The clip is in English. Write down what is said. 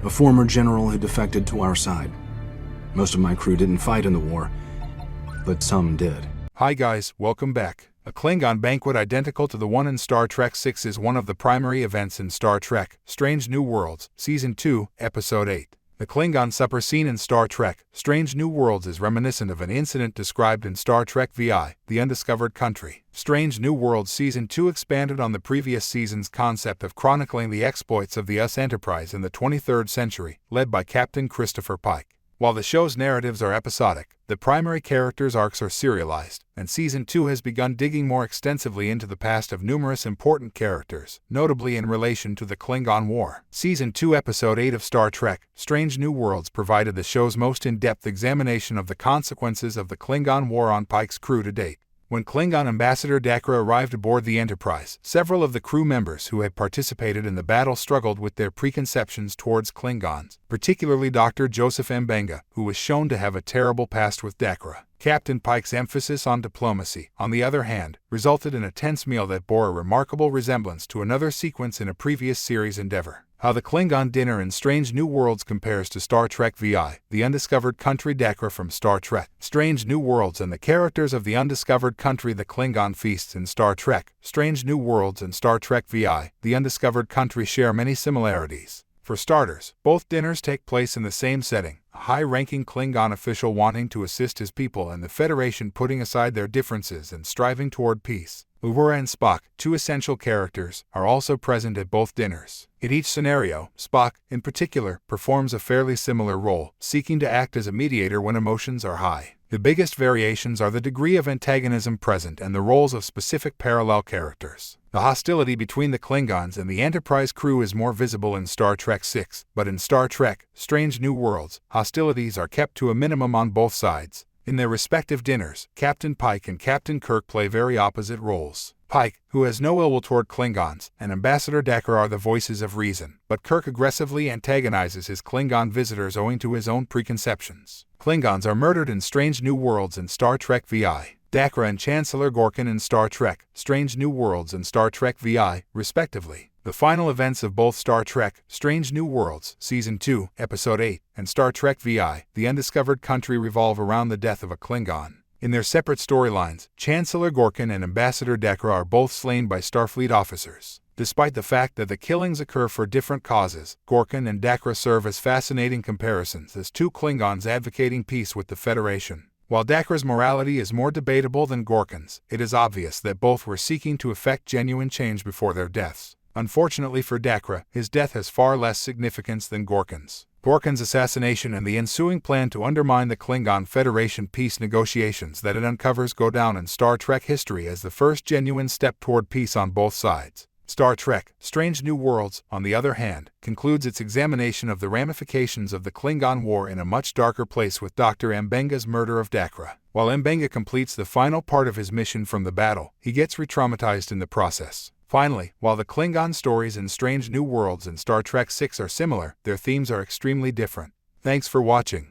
a former general who defected to our side. Most of my crew didn't fight in the war, but some did. Hi guys, welcome back. A Klingon banquet identical to the one in Star Trek VI is one of the primary events in Star Trek: Strange New Worlds, Season 2, Episode 8. The Klingon supper scene in Star Trek: Strange New Worlds is reminiscent of an incident described in Star Trek VI, The Undiscovered Country. Strange New Worlds Season 2 expanded on the previous season's concept of chronicling the exploits of the USS Enterprise in the 23rd century, led by Captain Christopher Pike. While the show's narratives are episodic, the primary characters' arcs are serialized, and Season 2 has begun digging more extensively into the past of numerous important characters, notably in relation to the Klingon War. Season 2 Episode 8 of Star Trek: Strange New Worlds provided the show's most in-depth examination of the consequences of the Klingon War on Pike's crew to date. When Klingon Ambassador Dakra arrived aboard the Enterprise, several of the crew members who had participated in the battle struggled with their preconceptions towards Klingons, particularly Dr. Joseph Ambenga'S, who was shown to have a terrible past with Dakra. Captain Pike's emphasis on diplomacy, on the other hand, resulted in a tense meal that bore a remarkable resemblance to another sequence in a previous series endeavor. How the Klingon dinner in Strange New Worlds compares to Star Trek VI, The Undiscovered Country. Dakra from Star Trek: Strange New Worlds and the characters of The Undiscovered Country. The Klingon feasts in Star Trek: Strange New Worlds and Star Trek VI, The Undiscovered Country share many similarities. For starters, both dinners take place in the same setting: a high-ranking Klingon official wanting to assist his people and the Federation putting aside their differences and striving toward peace. Uhura and Spock, two essential characters, are also present at both dinners. In each scenario, Spock, in particular, performs a fairly similar role, seeking to act as a mediator when emotions are high. The biggest variations are the degree of antagonism present and the roles of specific parallel characters. The hostility between the Klingons and the Enterprise crew is more visible in Star Trek VI, but in Star Trek: Strange New Worlds, hostilities are kept to a minimum on both sides. In their respective dinners, Captain Pike and Captain Kirk play very opposite roles. Pike, who has no ill will toward Klingons, and Ambassador Dakra are the voices of reason, but Kirk aggressively antagonizes his Klingon visitors owing to his own preconceptions. Klingons are murdered in Strange New Worlds and Star Trek VI. Dakra and Chancellor Gorkin in Star Trek: Strange New Worlds and Star Trek VI, respectively. The final events of both Star Trek: Strange New Worlds, Season 2, Episode 8, and Star Trek VI, The Undiscovered Country revolve around the death of a Klingon. In their separate storylines, Chancellor Gorkin and Ambassador Dakra are both slain by Starfleet officers. Despite the fact that the killings occur for different causes, Gorkin and Dakra serve as fascinating comparisons as two Klingons advocating peace with the Federation. While Dakra's morality is more debatable than Gorkin's, it is obvious that both were seeking to effect genuine change before their deaths. Unfortunately for Dakra, his death has far less significance than Gorkin's. Gorkin's assassination and the ensuing plan to undermine the Klingon Federation peace negotiations that it uncovers go down in Star Trek history as the first genuine step toward peace on both sides. Star Trek: Strange New Worlds, on the other hand, concludes its examination of the ramifications of the Klingon War in a much darker place with Dr. Ambenga'S' murder of Dakra. While Ambenga completes the final part of his mission from the battle, he gets re-traumatized in the process. Finally, while the Klingon stories in Strange New Worlds and Star Trek VI are similar, their themes are extremely different. Thanks for watching.